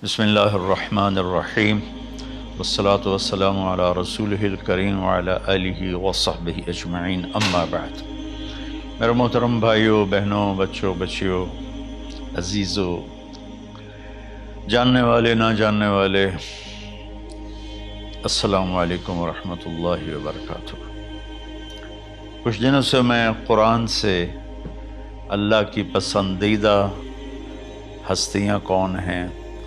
بسم اللہ الرحمن الرحیم والصلاة والسلام علی رسولہ الکریم وعلی آلہ وصحبہ اجمعین، اما بعد۔ میرے محترم بھائیوں، بہنوں، بچوں، بچیوں، عزیزوں، جاننے والے، نہ جاننے والے، السلام علیکم ورحمۃ اللہ وبرکاتہ۔ کچھ دنوں سے میں قرآن سے اللہ کی پسندیدہ ہستیاں کون ہیں،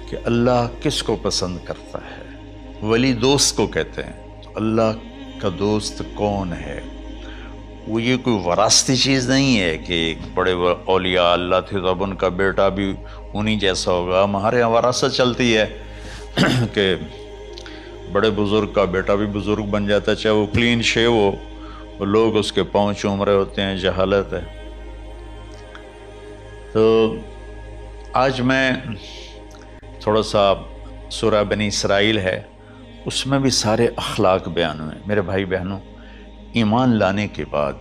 کہ اللہ کس کو پسند کرتا ہے، ولی دوست کو کہتے ہیں۔ تو اللہ کا دوست کون ہے؟ وہ یہ کوئی وراثتی چیز نہیں ہے کہ ایک بڑے اولیاء اللہ تھے تو اب ان کا بیٹا بھی انہی جیسا ہوگا۔ ہمارے یہاں وراثت چلتی ہے کہ بڑے بزرگ کا بیٹا بھی بزرگ بن جاتا ہے، چاہے وہ کلین شیو ہو، وہ لوگ اس کے پاؤں چوم رہے ہوتے ہیں، جہالت ہے۔ تو آج میں تھوڑا سا سورہ بنی اسرائیل ہے، اس میں بھی سارے اخلاق بیان ہوئے۔ میرے بھائی بہنوں، ایمان لانے کے بعد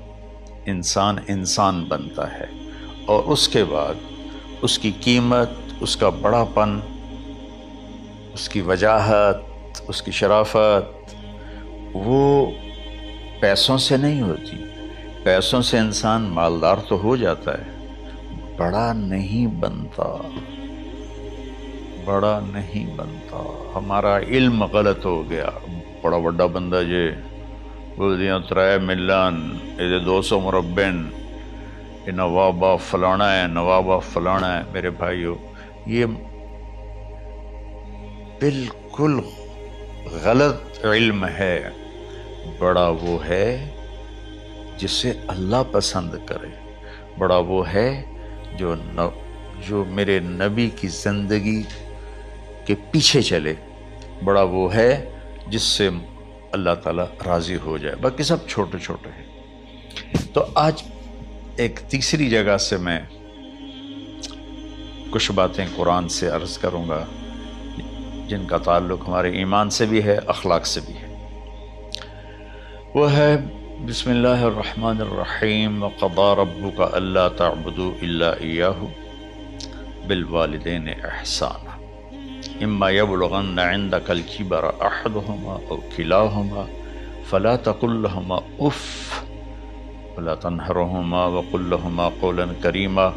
انسان بنتا ہے، اور اس کے بعد اس کی قیمت، اس کا بڑا پن، اس کی وجاہت، اس کی شرافت وہ پیسوں سے نہیں ہوتی۔ پیسوں سے انسان مالدار تو ہو جاتا ہے، بڑا نہیں بنتا، بڑا نہیں بنتا۔ ہمارا علم غلط ہو گیا۔ بڑا بڑا بندہ جے بول دیا 3 ملن یہ 200 مربع، یہ نوابہ فلانا ہے، نوابہ فلانا ہے۔ میرے بھائیو، یہ بالکل غلط علم ہے۔ بڑا وہ ہے جسے اللہ پسند کرے، بڑا وہ ہے جو میرے نبی کی زندگی کے پیچھے چلے، بڑا وہ ہے جس سے اللہ تعالیٰ راضی ہو جائے، باقی سب چھوٹے چھوٹے ہیں۔ تو آج ایک تیسری جگہ سے میں کچھ باتیں قرآن سے عرض کروں گا جن کا تعلق ہمارے ایمان سے بھی ہے، اخلاق سے بھی ہے۔ وہ ہے بسم اللہ الرحمن الرحیم، وَقَضَىٰ رَبُّكَ أَلَّا تَعْبُدُوا إِلَّا إِيَّاهُ بِالْوَالِدَيْنِ إِحْسَانًا إِمَّا يَبْلُغَنَّ عِندَكَ الْكِبَرَ أَحَدُهُمَا أَوْ كِلَاهُمَا فَلَا تَقُل لَّهُمَا أُفٍّ وَلَا تَنْهَرْهُمَا وَقُل لَّهُمَا قَوْلًا كَرِيمًا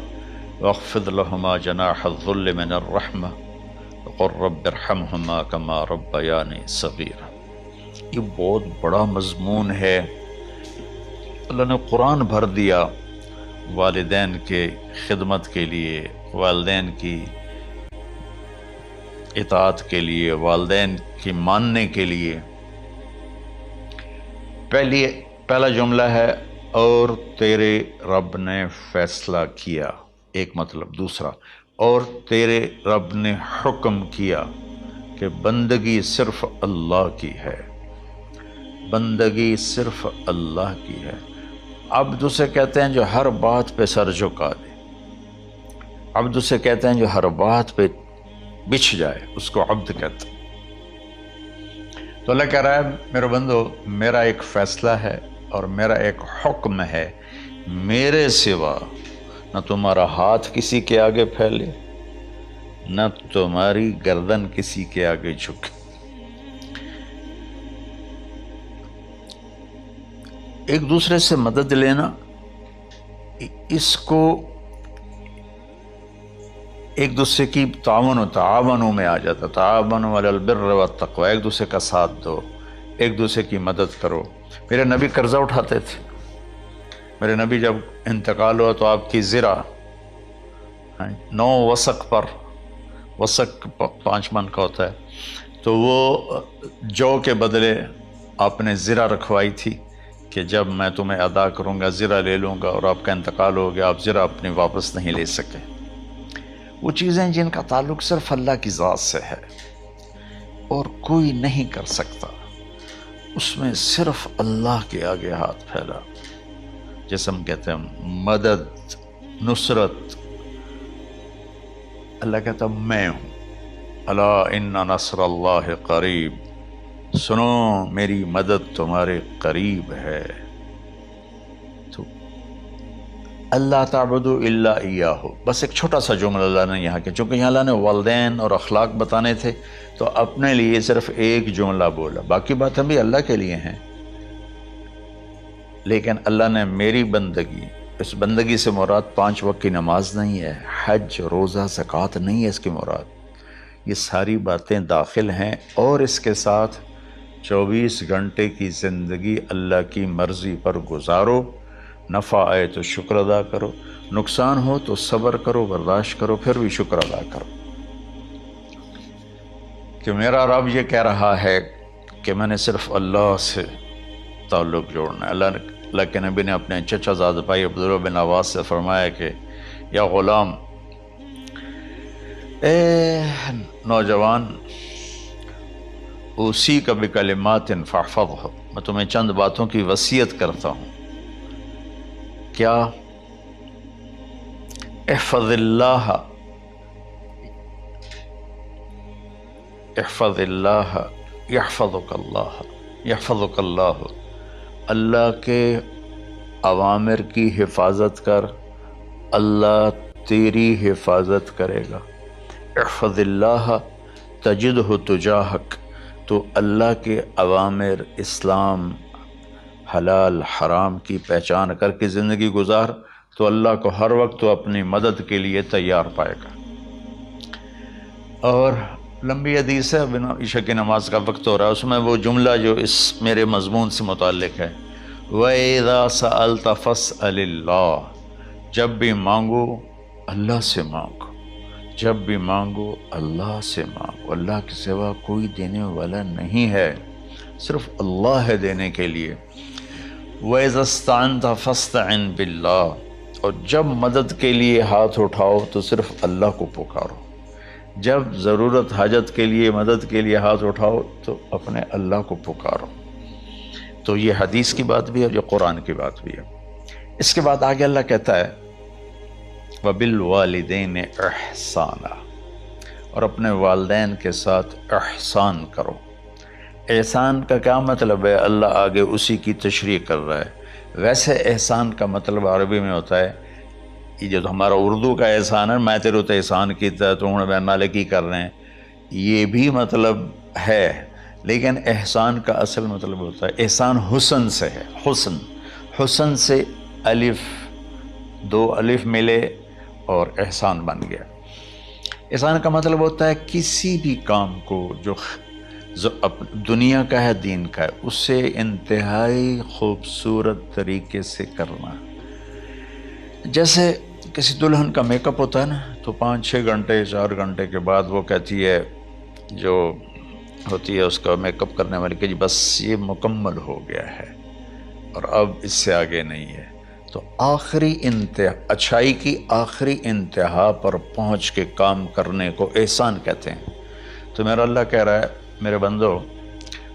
وَاخْفِضْ لَهُمَا جَنَاحَ الذُّلِّ مِنَ الرَّحْمَةِ وَقُل رَّبِّ ارْحَمْهُمَا كَمَا رَبَّيَانِي صَغِيرًا۔ یہ بہت بڑا مضمون ہے۔ اللہ نے قرآن بھر دیا والدین کے خدمت کے لیے، والدین کی اطاعت کے لیے، والدین کی ماننے کے لیے۔ پہلا جملہ ہے اور تیرے رب نے فیصلہ کیا، ایک مطلب۔ دوسرا، اور تیرے رب نے حکم کیا کہ بندگی صرف اللہ کی ہے، بندگی صرف اللہ کی ہے۔ عبد اسے کہتے ہیں جو ہر بات پہ سر جھکا دے، عبد اسے کہتے ہیں جو ہر بات پہ بچھ جائے، اس کو عبد کہتے ہیں۔ تو اللہ کہہ رہا ہے میرے بندو، میرا ایک فیصلہ ہے اور میرا ایک حکم ہے، میرے سوا نہ تمہارا ہاتھ کسی کے آگے پھیلے، نہ تمہاری گردن کسی کے آگے جھکے۔ ایک دوسرے سے مدد لینا، اس کو ایک دوسرے کی تعاونوں میں آ جاتا۔ تعاونوا علی البر والتقوی، ایک دوسرے کا ساتھ دو، ایک دوسرے کی مدد کرو۔ میرے نبی قرضہ اٹھاتے تھے۔ میرے نبی جب انتقال ہوا تو آپ کی زرہ 9 وسق پر، وسق 5 من کا ہوتا ہے، تو وہ جو کے بدلے آپ نے زرہ رکھوائی تھی کہ جب میں تمہیں ادا کروں گا زرہ لے لوں گا، اور آپ کا انتقال ہو گیا، آپ زرہ اپنی واپس نہیں لے سکے۔ وہ چیزیں جن کا تعلق صرف اللہ کی ذات سے ہے اور کوئی نہیں کر سکتا، اس میں صرف اللہ کے آگے ہاتھ پھیلا، جیسے ہم کہتے ہیں مدد، نصرت۔ اللہ کہتا میں ہوں، الا ان نصر اللہ قریب، سنو میری مدد تمہارے قریب ہے۔ تو اللہ تعبدوا الا ایاہ، بس ایک چھوٹا سا جملہ اللہ نے یہاں کیا، چونکہ یہاں اللہ نے والدین اور اخلاق بتانے تھے تو اپنے لیے صرف ایک جملہ بولا، باقی باتیں بھی اللہ کے لیے ہیں، لیکن اللہ نے میری بندگی، اس بندگی سے مراد 5 وقت کی نماز نہیں ہے، حج، روزہ، زکوٰۃ نہیں ہے اس کی مراد، یہ ساری باتیں داخل ہیں، اور اس کے ساتھ 24 گھنٹے کی زندگی اللہ کی مرضی پر گزارو، نفع آئے تو شکر ادا کرو، نقصان ہو تو صبر کرو، برداشت کرو، پھر بھی شکر ادا کرو، کہ میرا رب یہ کہہ رہا ہے کہ میں نے صرف اللہ سے تعلق جوڑنا ہے۔ اللہ کے نبی نے اپنے چچا زاد بھائی عبداللہ بن عباس سے فرمایا کہ یا غلام، اے نوجوان، اوصیک بکلمات فاحفظہ، میں تمہیں چند باتوں کی وصیت کرتا ہوں، کیا؟ احفظ اللہ، احفظ اللہ یحفظک اللہ، یحفظک اللہ، اللہ کے اوامر کی حفاظت کر، اللہ تیری حفاظت کرے گا۔ احفظ اللہ تجدہ تجاہک، تو اللہ کے اوامر، اسلام، حلال حرام کی پہچان کر کے زندگی گزار تو اللہ کو ہر وقت تو اپنی مدد کے لیے تیار پائے گا۔ اور لمبی حدیث ہے، عشاء کی نماز کا وقت ہو رہا ہے، اس میں وہ جملہ جو اس میرے مضمون سے متعلق ہے، وَإِذَا سَأَلْتَ فَاسْأَلِ اللَّهِ، جب بھی مانگو اللہ سے مانگو، جب بھی مانگو اللہ سے مانگو، اللہ کے سوا کوئی دینے والا نہیں ہے، صرف اللہ ہے دینے کے لیے۔ وَإِذَا اسْتَعَنْتَ فَاسْتَعِنْ بِاللَّهِ، اور جب مدد کے لیے ہاتھ اٹھاؤ تو صرف اللہ کو پکارو، جب ضرورت حاجت کے لیے، مدد کے لیے ہاتھ اٹھاؤ تو اپنے اللہ کو پکارو۔ تو یہ حدیث کی بات بھی ہے اور یہ قرآن کی بات بھی ہے۔ اس کے بعد آگے اللہ کہتا ہے وَبِالْوَالِدَيْنِ إِحْسَانًا، اور اپنے والدین کے ساتھ احسان کرو۔ احسان کا کیا مطلب ہے؟ اللہ آگے اسی کی تشریح کر رہا ہے۔ ویسے احسان کا مطلب عربی میں ہوتا ہے، یہ جو ہمارا اردو کا احسان ہے، میں تیرے تو احسان کیتا ہے تو ہوں میں نالے کی کر رہے ہیں، یہ بھی مطلب ہے، لیکن احسان کا اصل مطلب ہوتا ہے، احسان حسن سے ہے، حسن، حسن سے الف، 2 الف ملے اور احسان بن گیا۔ احسان کا مطلب ہوتا ہے کسی بھی کام کو جو دنیا کا ہے، دین کا ہے، اسے انتہائی خوبصورت طریقے سے کرنا۔ جیسے کسی دلہن کا میک اپ ہوتا ہے نا، تو 5-6 گھنٹے 4 گھنٹے کے بعد وہ کہتی ہے، جو ہوتی ہے اس کا میک اپ کرنے والی، کہ جی بس یہ مکمل ہو گیا ہے اور اب اس سے آگے نہیں ہے۔ تو آخری انتہا، اچھائی کی آخری انتہا پر پہنچ کے کام کرنے کو احسان کہتے ہیں۔ تو میرا اللہ کہہ رہا ہے میرے بندو،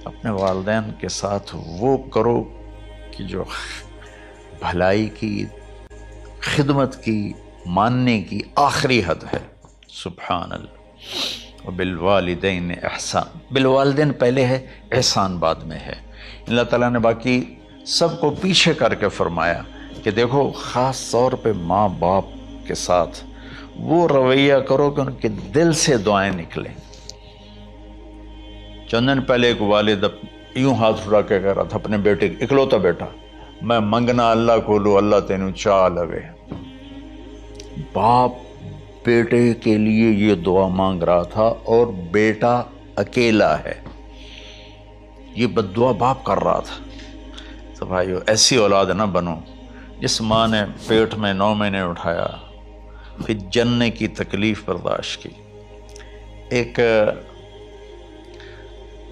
اپنے والدین کے ساتھ وہ کرو کہ جو بھلائی کی، خدمت کی، ماننے کی آخری حد ہے۔ سبحان اللہ۔ وبالوالدین احسان، بالوالدین پہلے ہے، احسان بعد میں ہے۔ اللہ تعالیٰ نے باقی سب کو پیچھے کر کے فرمایا کہ دیکھو خاص طور پہ ماں باپ کے ساتھ وہ رویہ کرو کہ ان کے دل سے دعائیں نکلیں۔ چند دن پہلے ایک والد یوں ہاتھ اٹھا کے کہہ رہا تھا اپنے بیٹے، اکلوتا بیٹا، میں منگنا اللہ کو لو، اللہ تینوں چاہ لگے۔ باپ بیٹے کے لیے یہ دعا مانگ رہا تھا اور بیٹا اکیلا ہے، یہ بد دعا باپ کر رہا تھا۔ تو بھائیو، ایسی اولاد نہ بنو جس ماں نے پیٹ میں 9 مہینے اٹھایا، پھر جننے کی تکلیف برداشت کی۔ ایک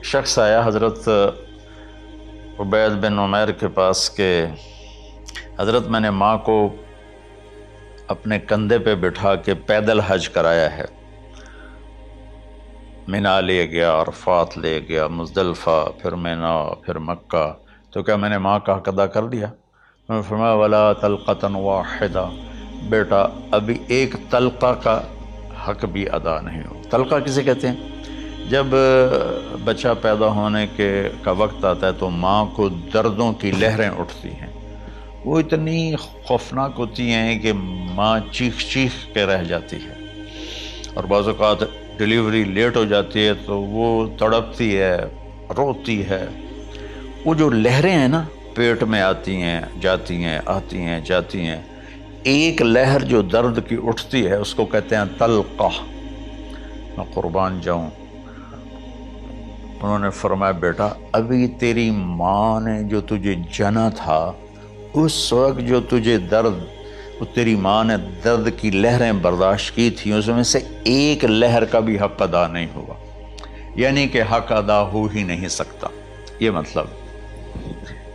شخص آیا حضرت عبید بن عمیر کے پاس کہ حضرت میں نے ماں کو اپنے کندھے پہ بٹھا کے پیدل حج کرایا ہے، مینا لے گیا، عرفات لے گیا، مزدلفہ، پھر مینا، پھر مکہ، تو کیا میں نے ماں کا حق ادا کر دیا؟ میں نے فرمایا ولا تلقۃ واحدہ، بیٹا ابھی ایک تلقہ کا حق بھی ادا نہیں ہو۔ تلقہ کسے کہتے ہیں؟ جب بچہ پیدا ہونے کا وقت آتا ہے تو ماں کو دردوں کی لہریں اٹھتی ہیں، وہ اتنی خوفناک ہوتی ہیں کہ ماں چیخ چیخ کے رہ جاتی ہے، اور بعض اوقات ڈیلیوری لیٹ ہو جاتی ہے تو وہ تڑپتی ہے، روتی ہے۔ وہ جو لہریں ہیں نا پیٹ میں آتی ہیں جاتی ہیں، آتی ہیں جاتی ہیں، ایک لہر جو درد کی اٹھتی ہے اس کو کہتے ہیں طلقہ۔ میں قربان جاؤں، انہوں نے فرمایا بیٹا ابھی تیری ماں نے جو تجھے جنا تھا اس وقت جو تجھے درد، وہ تیری ماں نے درد کی لہریں برداشت کی تھیں، اس میں سے ایک لہر کا بھی حق ادا نہیں ہوا، یعنی کہ حق ادا ہو ہی نہیں سکتا۔ یہ مطلب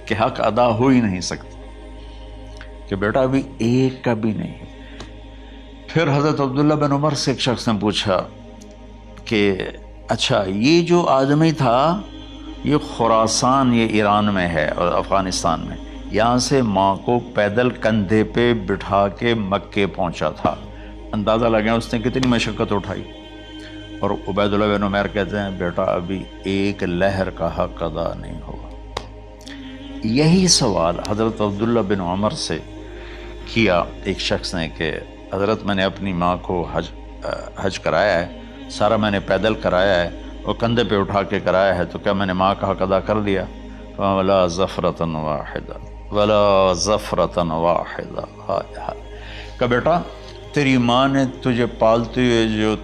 کہ حق ادا ہو ہی نہیں سکتا، کہ بیٹا ابھی ایک کا بھی نہیں۔ پھر حضرت عبداللہ بن عمر سے ایک شخص نے پوچھا کہ اچھا یہ جو آدمی تھا یہ خراسان، یہ ایران میں ہے اور افغانستان میں، یہاں سے ماں کو پیدل کندھے پہ بٹھا کے مکے پہنچا تھا، اندازہ لگا اس نے کتنی مشقت اٹھائی۔ اور عبید اللہ بن عمیر کہتے ہیں بیٹا ابھی ایک لہر کا حق ادا نہیں ہوا۔ یہی سوال حضرت عبداللہ بن عمر سے کیا ایک شخص نے کہ حضرت میں نے اپنی ماں کو حج کرایا ہے، سارا میں نے پیدل کرایا ہے اور کندھے پہ اٹھا کے کرایا ہے، تو کیا میں نے ماں کا حق ادا کر دیا؟ وَلَا زَفْرَةً وَاحِدًا وَلَا زَفْرَةً وَاحِدًا۔ کہ بیٹا تیری ماں نے تجھے پالتے ہوئے جو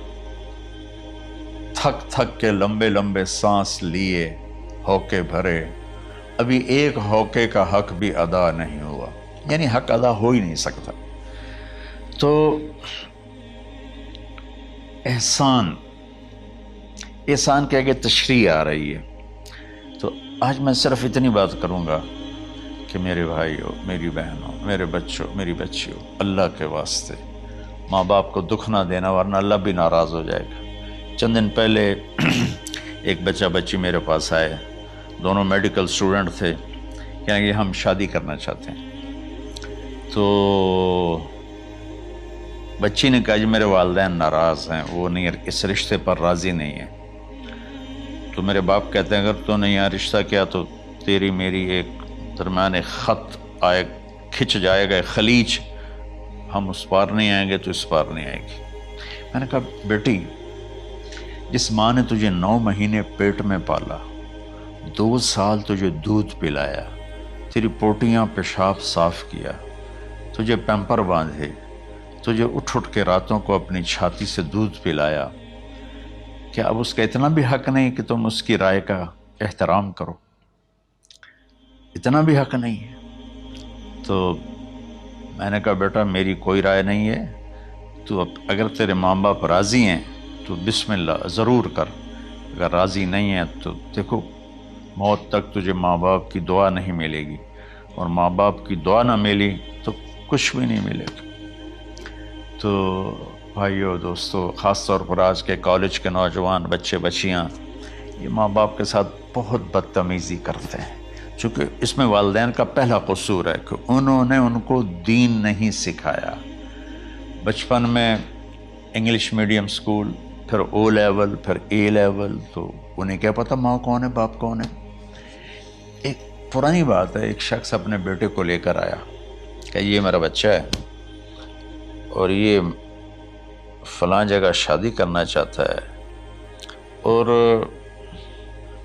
تھک تھک کے لمبے لمبے سانس لیے، ہوکے بھرے، ابھی ایک ہوکے کا حق بھی ادا نہیں ہوا، یعنی حق ادا ہو ہی نہیں سکتا۔ تو احسان کے آگے تشریح آ رہی ہے۔ تو آج میں صرف اتنی بات کروں گا کہ میرے بھائیوں، میری بہنوں، میرے بچوں، میری بچیوں، اللہ کے واسطے ماں باپ کو دکھ نہ دینا ورنہ اللہ بھی ناراض ہو جائے گا۔ چند دن پہلے ایک بچہ بچی میرے پاس آئے، دونوں میڈیکل اسٹوڈنٹ تھے، کہیں کہ ہم شادی کرنا چاہتے ہیں۔ تو بچی نے کہا جی میرے والدین ناراض ہیں، وہ نہیں، اس رشتے پر راضی نہیں ہیں۔ تو میرے باپ کہتے ہیں اگر تو نے یہاں رشتہ کیا تو تیری میری ایک درمیان ایک خط آئے، کھچ جائے گا، خلیج، ہم اس پار نہیں آئیں گے تو اس پار نہیں آئے گی۔ میں نے کہا بیٹی جس ماں نے تجھے 9 مہینے پیٹ میں پالا، 2 سال تجھے دودھ پلایا، تیری پوٹیاں پیشاب صاف کیا، تجھے پیمپر باندھے، تجھے اٹھ کے راتوں کو اپنی چھاتی سے دودھ پلایا، کیا اب اس کا اتنا بھی حق نہیں کہ تم اس کی رائے کا احترام کرو؟ اتنا بھی حق نہیں ہے؟ تو میں نے کہا بیٹا میری کوئی رائے نہیں ہے، تو اگر تیرے ماں باپ راضی ہیں تو بسم اللہ ضرور کر، اگر راضی نہیں ہیں تو دیکھو موت تک تجھے ماں باپ کی دعا نہیں ملے گی، اور ماں باپ کی دعا نہ ملی تو کچھ بھی نہیں ملے گا۔ تو بھائیو دوستو، خاص طور پر آج کے کالج کے نوجوان بچے بچیاں یہ ماں باپ کے ساتھ بہت بدتمیزی کرتے ہیں، چونکہ اس میں والدین کا پہلا قصور ہے کہ انہوں نے ان کو دین نہیں سکھایا۔ بچپن میں انگلش میڈیم سکول، پھر او لیول، پھر اے لیول، تو انہیں کیا پتہ ماں کون ہے باپ کون ہے۔ ایک پرانی بات ہے، ایک شخص اپنے بیٹے کو لے کر آیا کہ یہ میرا بچہ ہے اور یہ فلاں جگہ شادی کرنا چاہتا ہے اور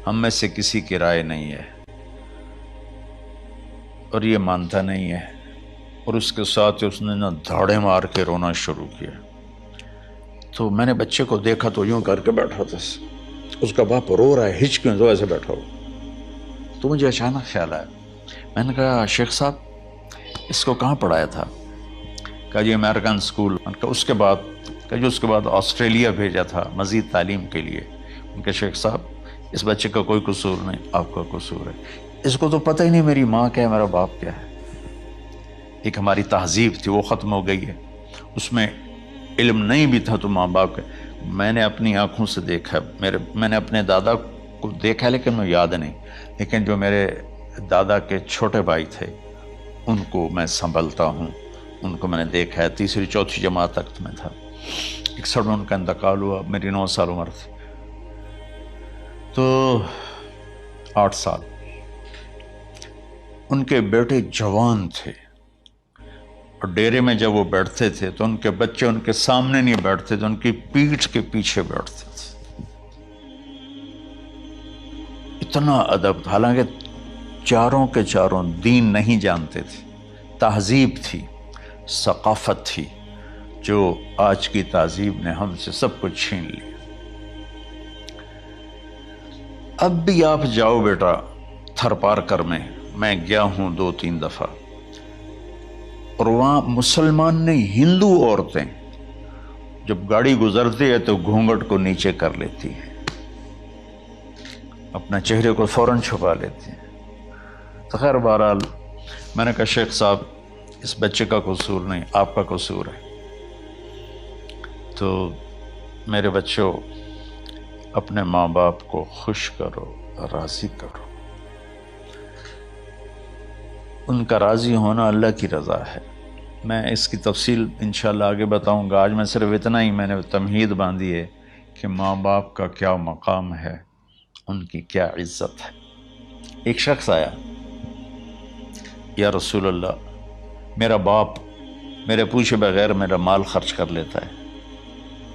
ہم میں سے کسی کی رائے نہیں ہے اور یہ مانتا نہیں ہے، اور اس کے ساتھ اس نے نا دھاڑے مار کے رونا شروع کیا۔ تو میں نے بچے کو دیکھا تو یوں کر کے بیٹھا تھا، اس کا باپ رو رہا ہے، ہچ کیوں تو ایسے بیٹھا ہو۔ تو مجھے اچانک خیال آیا، میں نے کہا شیخ صاحب اس کو کہاں پڑھایا تھا؟ کہا جی امریکن اسکول۔ اس کے بعد کہ جو اس کے بعد آسٹریلیا بھیجا تھا مزید تعلیم کے لیے۔ ان کے شیخ صاحب اس بچے کا کوئی قصور نہیں، آپ کا قصور ہے، اس کو تو پتہ ہی نہیں میری ماں کیا ہے میرا باپ کیا ہے۔ ایک ہماری تہذیب تھی وہ ختم ہو گئی ہے، اس میں علم نہیں بھی تھا تو ماں باپ کا۔ میں نے اپنی آنکھوں سے دیکھا، میں نے اپنے دادا کو دیکھا لیکن مجھے یاد نہیں، لیکن جو میرے دادا کے چھوٹے بھائی تھے ان کو میں سنبھلتا ہوں، ان کو میں نے دیکھا ہے، 3ری 4تھی جماعت تک میں تھا۔ 61 میں ان کا انتقال ہوا، میری 9 سال عمر تھی، تو 8 سال۔ ان کے بیٹے جوان تھے، اور ڈیرے میں جب وہ بیٹھتے تھے تو ان کے بچے ان کے سامنے نہیں بیٹھتے تھے، ان کی پیٹھ کے پیچھے بیٹھتے تھے۔ اتنا ادب، حالانکہ چاروں کے چاروں دین نہیں جانتے تھے، تہذیب تھی، ثقافت تھی، جو آج کی تہذیب نے ہم سے سب کچھ چھین لیا۔ اب بھی آپ جاؤ بیٹا تھر پار کر میں گیا ہوں 2-3 دفعہ، اور وہاں مسلمان نہیں، ہندو عورتیں جب گاڑی گزرتی ہے تو گھونگھٹ کو نیچے کر لیتی ہیں، اپنا چہرے کو فوراً چھپا لیتی ہیں۔ تو خیر بہرحال میں نے کہا شیخ صاحب اس بچے کا قصور نہیں، آپ کا قصور ہے، تو میرے بچوں اپنے ماں باپ کو خوش کرو، راضی کرو۔ ان کا راضی ہونا اللہ کی رضا ہے۔ میں اس کی تفصیل انشاءاللہ آگے بتاؤں گا، آج میں صرف اتنا ہی میں نے تمہید باندھی ہے کہ ماں باپ کا کیا مقام ہے، ان کی کیا عزت ہے۔ ایک شخص آیا، یا رسول اللہ میرا باپ میرے پوچھے بغیر میرا مال خرچ کر لیتا ہے۔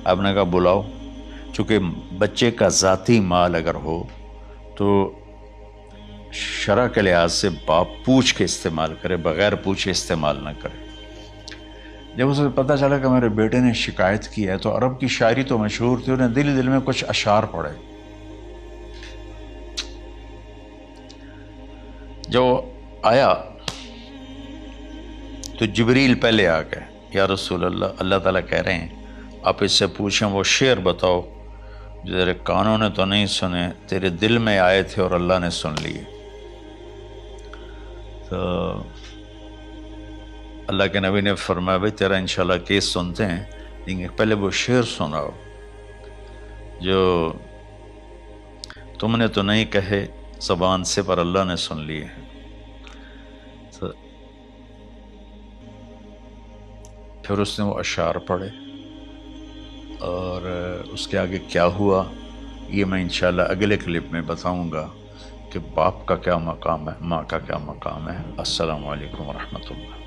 آپ نے کہا بلاؤ، چونکہ بچے کا ذاتی مال اگر ہو تو شرع کے لحاظ سے باپ پوچھ کے استعمال کرے، بغیر پوچھے استعمال نہ کرے۔ جب اسے پتہ چلا کہ میرے بیٹے نے شکایت کی ہے تو عرب کی شاعری تو مشہور تھی، انہیں دل میں کچھ اشعار پڑھے۔ جو آیا تو جبریل پہلے آ گئے، یا رسول اللہ اللہ تعالیٰ کہہ رہے ہیں آپ اس سے پوچھیں وہ شعر بتاؤ جو تیرے کانوں نے تو نہیں سنے، تیرے دل میں آئے تھے اور اللہ نے سن لیے۔ تو اللہ کے نبی نے فرمایا بھائی تیرا انشاءاللہ کیس سنتے ہیں، لیکن پہلے وہ شعر سناؤ جو تم نے تو نہیں کہے زبان سے پر اللہ نے سن لیے ہیں۔ تو پھر اس نے وہ اشعار پڑھے، اور اس کے آگے کیا ہوا یہ میں انشاءاللہ اگلے کلپ میں بتاؤں گا کہ باپ کا کیا مقام ہے، ماں کا کیا مقام ہے۔ السلام علیکم ورحمۃ اللہ۔